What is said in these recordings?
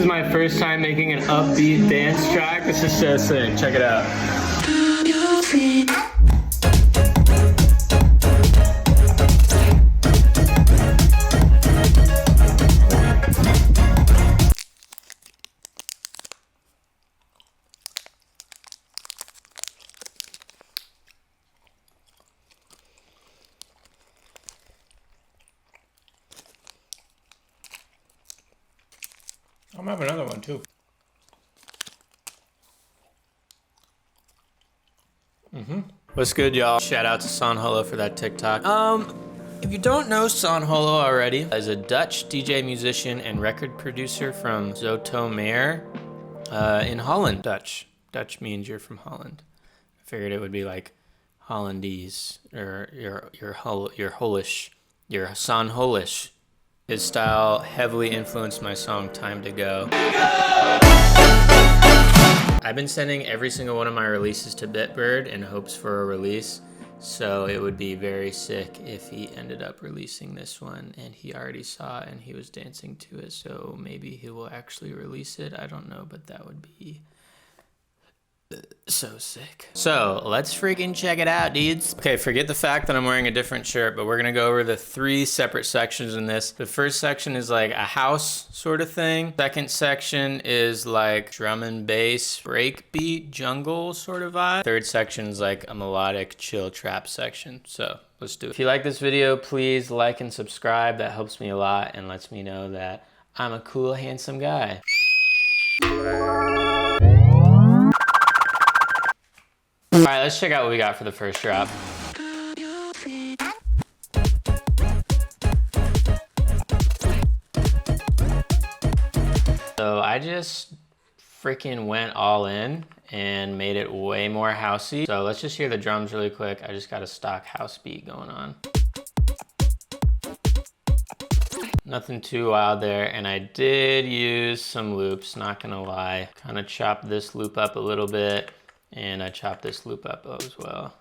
is my first time making an upbeat dance track. This is so sick. Check it out. I'm gonna have another one too. What's good, y'all? Shout out to Son Holo for that TikTok. If you don't know Son Holo already, is a Dutch DJ musician and record producer from Zoetermeer in Holland. Dutch means you're from Holland. I figured it would be like Hollandese or your Holish, your Son Holish. His style heavily influenced my song Time to Go. I've been sending every single one of my releases to Bitbird in hopes for a release, so it would be very sick if he ended up releasing this one and he already saw it and he was dancing to it, so maybe he will actually release it. I don't know, but that would be so sick. So let's freaking check it out, dudes. Okay, forget the fact that I'm wearing a different shirt, but we're gonna go over the 3 separate sections in this. The first section is like a house sort of thing. Second section is like drum and bass, breakbeat, jungle sort of vibe. Third section is like a melodic, chill trap section. So let's do it. If you like this video, please like and subscribe. That helps me a lot and lets me know that I'm a cool, handsome guy. All right, let's check out what we got for the first drop. So I just freaking went all in and made it way more housey. So let's just hear the drums really quick. I just got a stock house beat going on. Nothing too wild there, and I did use some loops, not gonna lie. Kind of chopped this loop up a little bit. And I chopped this loop up as well.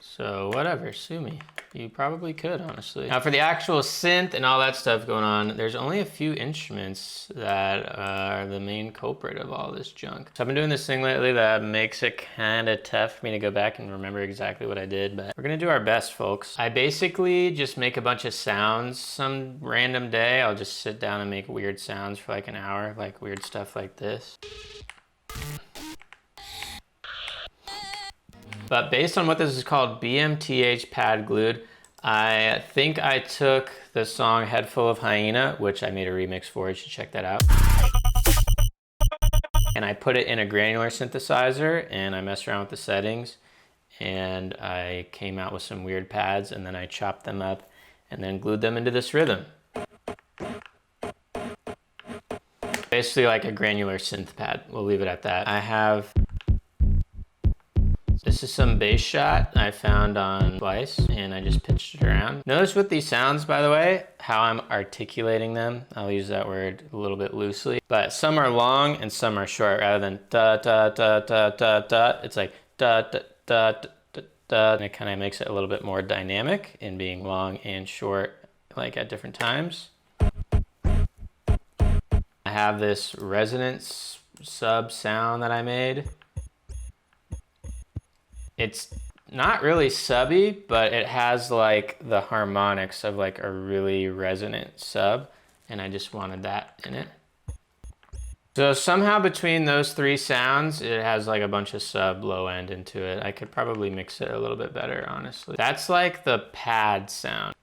So whatever, sue me. You probably could, honestly. Now for the actual synth and all that stuff going on, there's only a few instruments that are the main culprit of all this junk. So I've been doing this thing lately that makes it kind of tough for me to go back and remember exactly what I did, but we're gonna do our best, folks. I basically just make a bunch of sounds. Some random day, I'll just sit down and make weird sounds for like an hour, like weird stuff like this. But based on what this is called, BMTH Pad Glued, I think I took the song Head Full of Hyena, which I made a remix for, you should check that out. And I put it in a granular synthesizer and I messed around with the settings and I came out with some weird pads and then I chopped them up and then glued them into this rhythm. Basically like a granular synth pad, we'll leave it at that. I have This is some bass shot I found on Splice and I just pitched it around. Notice with these sounds, by the way, how I'm articulating them. I'll use that word a little bit loosely, but some are long and some are short. Rather than da da da da da da, it's like da da da da da, and it kind of makes it a little bit more dynamic in being long and short, like at different times. I have this resonance sub sound that I made. It's not really subby, but it has like the harmonics of like a really resonant sub, and I just wanted that in it. So somehow between those 3 sounds, it has like a bunch of sub low end into it. I could probably mix it a little bit better, honestly. That's like the pad sound.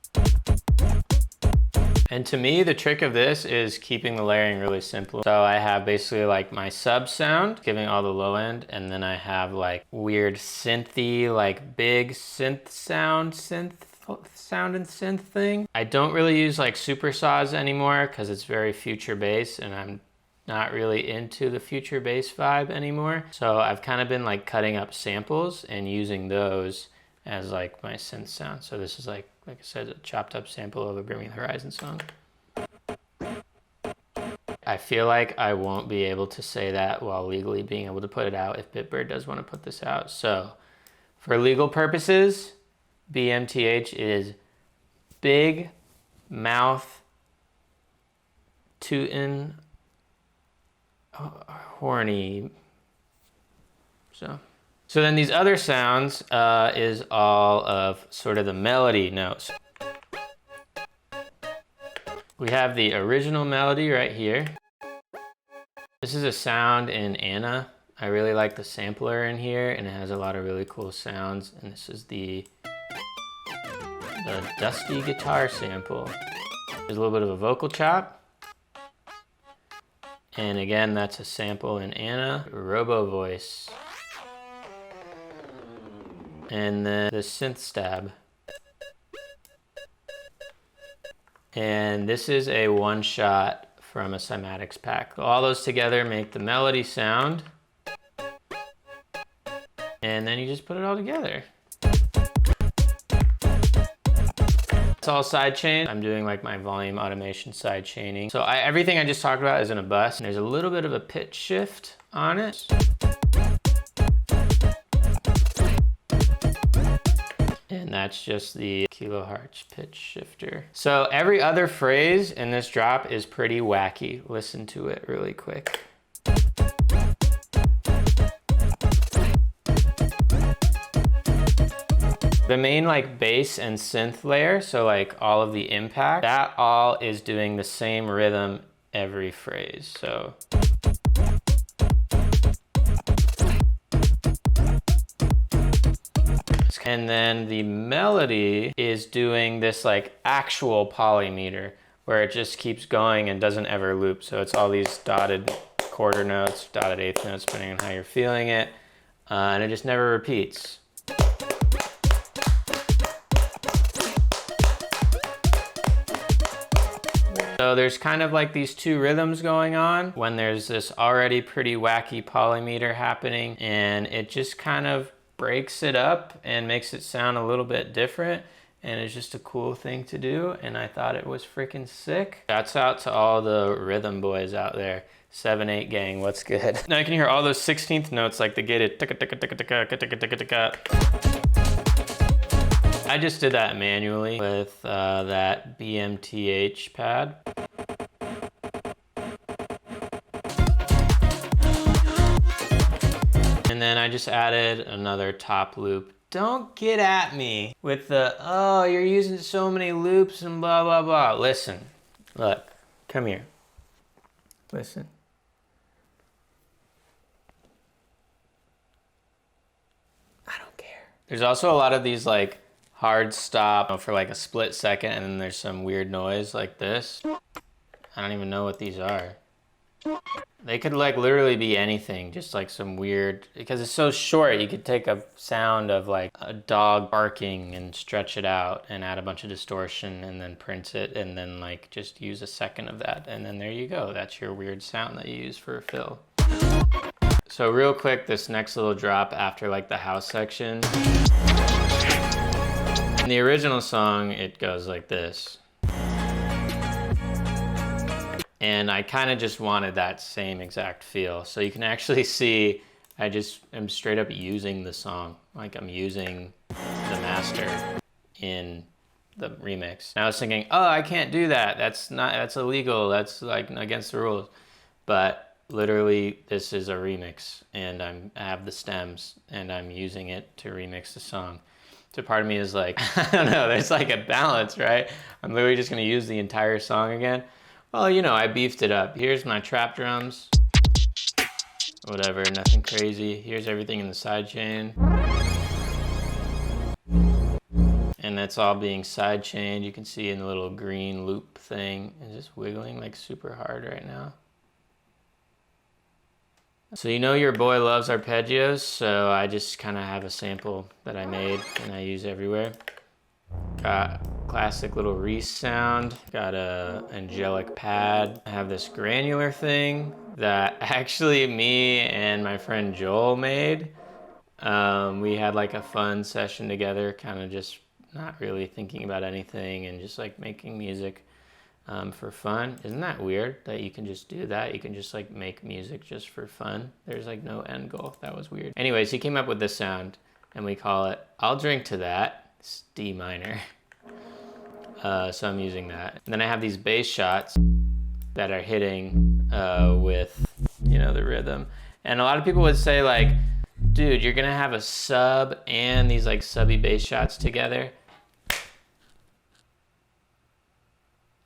And to me, the trick of this is keeping the layering really simple. So I have basically like my sub sound, giving all the low end, and then I have like weird synthy, like big synth sound and synth thing. I don't really use like super saws anymore because it's very future bass and I'm not really into the future bass vibe anymore. So I've kind of been like cutting up samples and using those as like my synth sound. So this is like I said, a chopped up sample of a Bring Me the Horizon song. I feel like I won't be able to say that while legally being able to put it out if Bitbird does want to put this out. So for legal purposes, BMTH is Big Mouth tootin', horny. So then these other sounds is all of sort of the melody notes. We have the original melody right here. This is a sound in Anna. I really like the sampler in here, and it has a lot of really cool sounds. And this is the dusty guitar sample. There's a little bit of a vocal chop. And again, that's a sample in Anna. Robo voice. And then the synth stab. And this is a one shot from a cymatics pack. All those together make the melody sound. And then you just put it all together. It's all sidechain. I'm doing like my volume automation sidechaining. So everything I just talked about is in a bus. And there's a little bit of a pitch shift on it. And that's just the kilohertz pitch shifter. So every other phrase in this drop is pretty wacky. Listen to it really quick. The main like bass and synth layer, so like all of the impact, that all is doing the same rhythm every phrase. So and then the melody is doing this like actual polymeter where it just keeps going and doesn't ever loop. So it's all these dotted quarter notes, dotted eighth notes, depending on how you're feeling it. And it just never repeats. So there's kind of like these two rhythms going on when there's this already pretty wacky polymeter happening, and it just kind of breaks it up and makes it sound a little bit different, and it's just a cool thing to do, and I thought it was freaking sick. Shouts out to all the rhythm boys out there. 7/8 gang, what's good? Now you can hear all those 16th notes like the gated ticka ticka ticka ticka ticka ticka ticka. I just did that manually with that BMTH pad. And then I just added another top loop. Don't get at me with the, oh, you're using so many loops and blah, blah, blah. Listen, look, come here. Listen. I don't care. There's also a lot of these like hard stop for like a split second, and then there's some weird noise like this. I don't even know what these are. They could like literally be anything, just like some weird, because it's so short, you could take a sound of like a dog barking and stretch it out and add a bunch of distortion and then print it and then like just use a second of that. And then there you go. That's your weird sound that you use for a fill. So real quick, this next little drop after like the house section. In the original song, it goes like this. And I kind of just wanted that same exact feel. So you can actually see, I just am straight up using the song. Like I'm using the master in the remix. And I was thinking, oh, I can't do that. That's illegal. That's like against the rules. But literally this is a remix, and I have the stems and I'm using it to remix the song. So part of me is like, I don't know, there's like a balance, right? I'm literally just gonna use the entire song again. Well, you know, I beefed it up. Here's my trap drums. Whatever, nothing crazy. Here's everything in the sidechain. And that's all being sidechained. You can see in the little green loop thing. It's just wiggling like super hard right now. So you know your boy loves arpeggios, so I just kind of have a sample that I made and I use everywhere. Got classic little Reese sound, got a angelic pad. I have this granular thing that actually me and my friend Joel made. We had like a fun session together, kind of just not really thinking about anything and just like making music for fun. Isn't that weird that you can just do that? You can just like make music just for fun. There's like no end goal. That was weird. Anyways, he came up with this sound and we call it I'll Drink to That. It's D minor. So I'm using that. And then I have these bass shots. that are hitting with, you know, the rhythm. And a lot of people would say like, dude, you're gonna have a sub and these like subby bass shots together.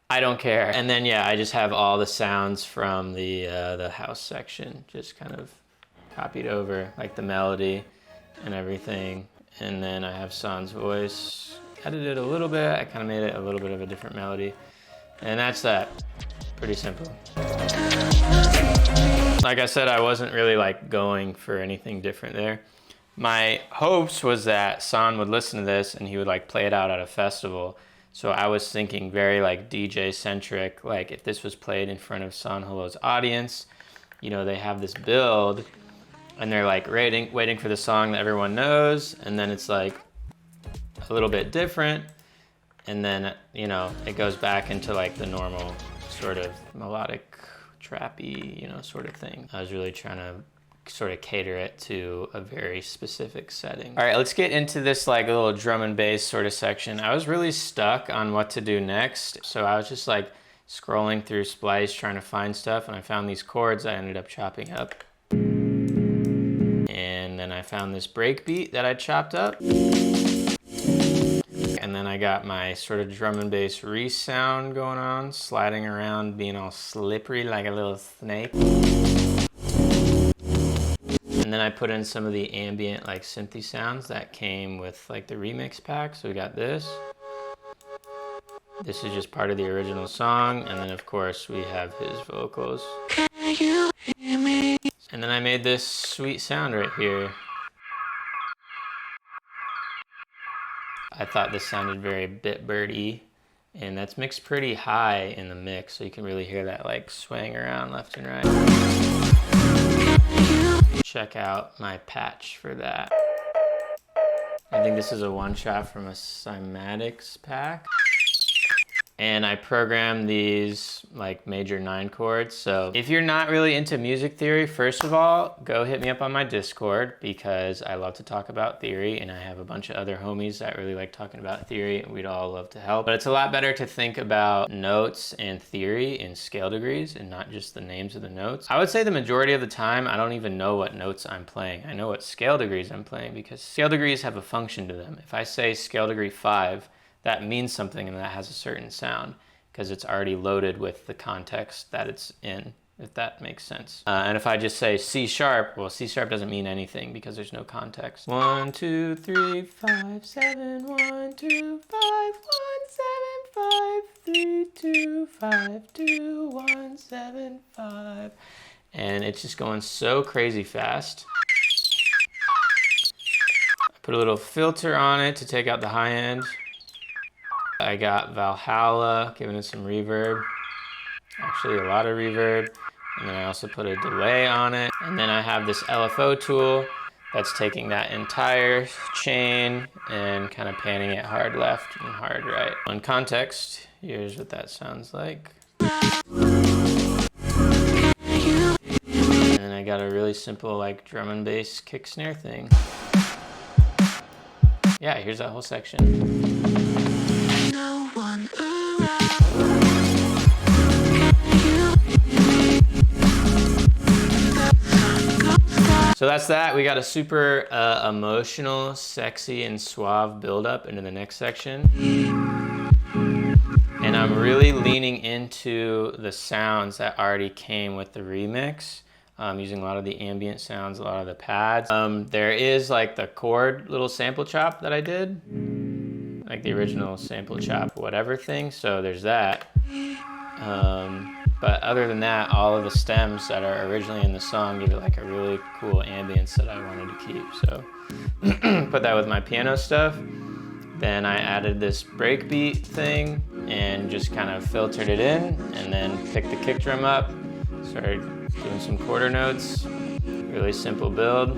I don't care. And then yeah, I just have all the sounds from the house section just kind of copied over, like the melody and everything. And then I have San's voice, edited a little bit. I kind of made it a little bit of a different melody. And that's that. Pretty simple. Like I said, I wasn't really like going for anything different there. My hopes was that San would listen to this and he would like play it out at a festival. So I was thinking very like DJ centric, like if this was played in front of San Holo's audience, you know, they have this build and they're like waiting for the song that everyone knows, and then it's like a little bit different, and then, you know, it goes back into like the normal sort of melodic, trappy, you know, sort of thing. I was really trying to sort of cater it to a very specific setting. All right, let's get into this like little drum and bass sort of section. I was really stuck on what to do next, so I was just like scrolling through Splice trying to find stuff, and I found these chords I ended up chopping up. And then I found this break beat that I chopped up. And then I got my sort of drum and bass re-sound going on, sliding around, being all slippery like a little snake. And then I put in some of the ambient like synthy sounds that came with like the remix pack. So we got this. This is just part of the original song. And then of course we have his vocals. And then I made this sweet sound right here. I thought this sounded very Bitbird-y, and that's mixed pretty high in the mix, so you can really hear that like swaying around left and right. Check out my patch for that. I think this is a one shot from a cymatics pack. And I programmed these like major 9 chords. So if you're not really into music theory, first of all, go hit me up on my Discord, because I love to talk about theory, and I have a bunch of other homies that really like talking about theory, and we'd all love to help. But it's a lot better to think about notes and theory in scale degrees and not just the names of the notes. I would say the majority of the time, I don't even know what notes I'm playing. I know what scale degrees I'm playing, because scale degrees have a function to them. If I say scale degree 5, that means something and that has a certain sound, because it's already loaded with the context that it's in, if that makes sense. And if I just say C sharp, well, C sharp doesn't mean anything because there's no context. 1, 2, 3, 5, 7, 1, 2, 5, 1, 7, 5, 3, 2, 5, 2, 1, 7, 5. And it's just going so crazy fast. I put a little filter on it to take out the high end. I got Valhalla, giving it some reverb, actually a lot of reverb, and then I also put a delay on it. And then I have this LFO tool that's taking that entire chain and kind of panning it hard left and hard right. On context, here's what that sounds like. And then I got a really simple like drum and bass kick snare thing. Yeah, here's that whole section. So that's that. We got a super emotional, sexy, and suave build-up into the next section. And I'm really leaning into the sounds that already came with the remix. Using a lot of the ambient sounds, a lot of the pads. There is like the chord little sample chop that I did. Like the original sample chop whatever thing. So there's that. But other than that, all of the stems that are originally in the song give it like a really cool ambience that I wanted to keep. So put that with my piano stuff. Then I added this breakbeat thing and just kind of filtered it in, and then picked the kick drum up, started doing some quarter notes. Really simple build.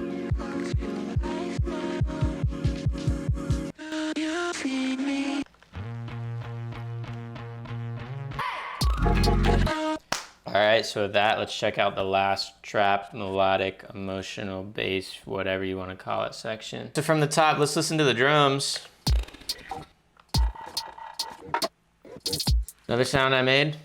All right, so with that, let's check out the last trap, melodic, emotional, bass, whatever you want to call it section. So from the top, let's listen to the drums. Another sound I made.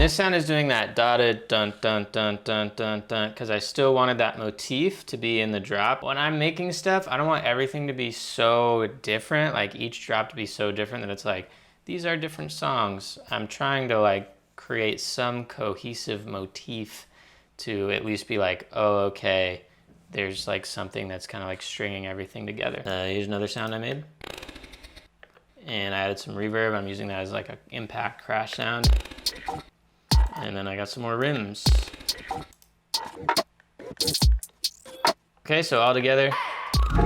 this sound is doing that dotted dun dun dun dun dun dun because I still wanted that motif to be in the drop. When I'm making stuff, I don't want everything to be so different, like each drop to be so different that it's like, these are different songs. I'm trying to like create some cohesive motif to at least be like, oh, okay, there's like something that's kind of like stringing everything together. Here's another sound I made. And I added some reverb. I'm using that as like an impact crash sound. And then I got some more rims. Okay, so all together. All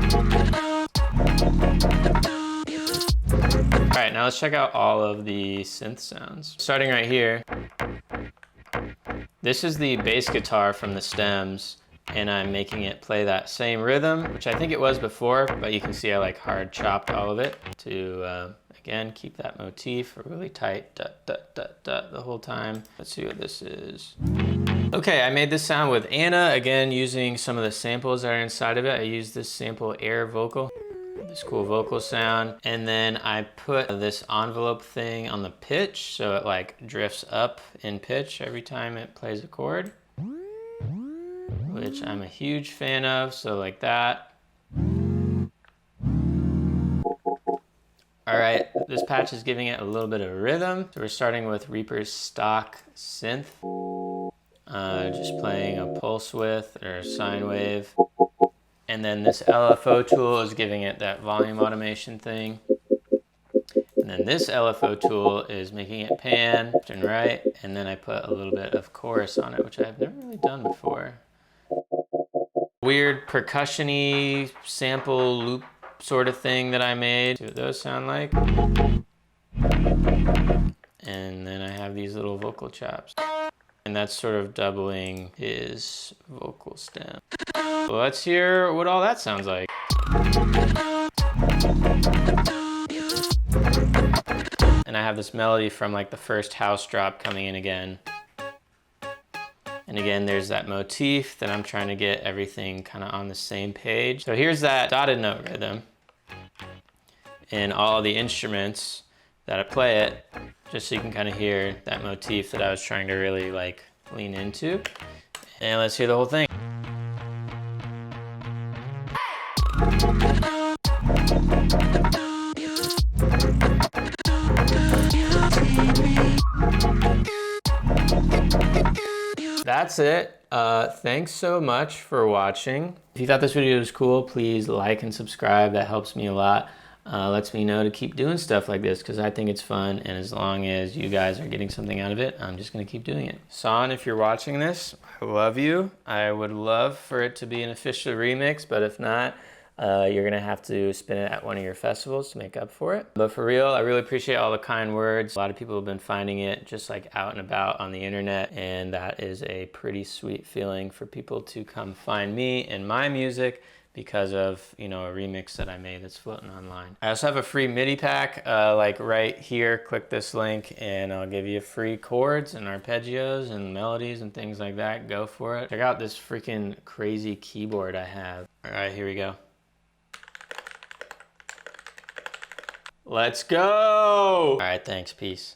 right, now let's check out all of the synth sounds. Starting right here. This is the bass guitar from the stems, and I'm making it play that same rhythm, which I think it was before, but you can see I like hard chopped all of it to, again, keep that motif really tight, dut, dut, dut, dut, the whole time. Let's see what this is. Okay, I made this sound with Anna, again, using some of the samples that are inside of it. I used this sample air vocal, this cool vocal sound, and then I put this envelope thing on the pitch, so it like drifts up in pitch every time it plays a chord, which I'm a huge fan of, so like that. All right, this patch is giving it a little bit of rhythm. So we're starting with Reaper's stock synth. Just playing a pulse width or a sine wave. And then this LFO tool is giving it that volume automation thing. And then this LFO tool is making it pan left and right. And then I put a little bit of chorus on it, which I've never really done before. Weird percussion-y sample loop sort of thing that I made. See what those sound like. And then I have these little vocal chops. And that's sort of doubling his vocal stem. So let's hear what all that sounds like. And I have this melody from like the first house drop coming in again. And again, there's that motif that I'm trying to get everything kind of on the same page. So here's that dotted note rhythm. And all the instruments that I play it, just so you can kind of hear that motif that I was trying to really like lean into. And let's hear the whole thing. That's it. Thanks so much for watching. If you thought this video was cool, please like and subscribe. That helps me a lot. Lets me know to keep doing stuff like this because I think it's fun, and as long as you guys are getting something out of it, I'm just gonna keep doing it. Son, if you're watching this, I love you. I would love for it to be an official remix, but if not, you're gonna have to spin it at one of your festivals to make up for it. But for real, I really appreciate all the kind words. A lot of people have been finding it just like out and about on the internet, and that is a pretty sweet feeling for people to come find me and my music because of, you know, a remix that I made that's floating online. I also have a free MIDI pack, like right here. Click this link and I'll give you free chords and arpeggios and melodies and things like that. Go for it. Check out this freaking crazy keyboard I have. All right, here we go. Let's go! All right, thanks, peace.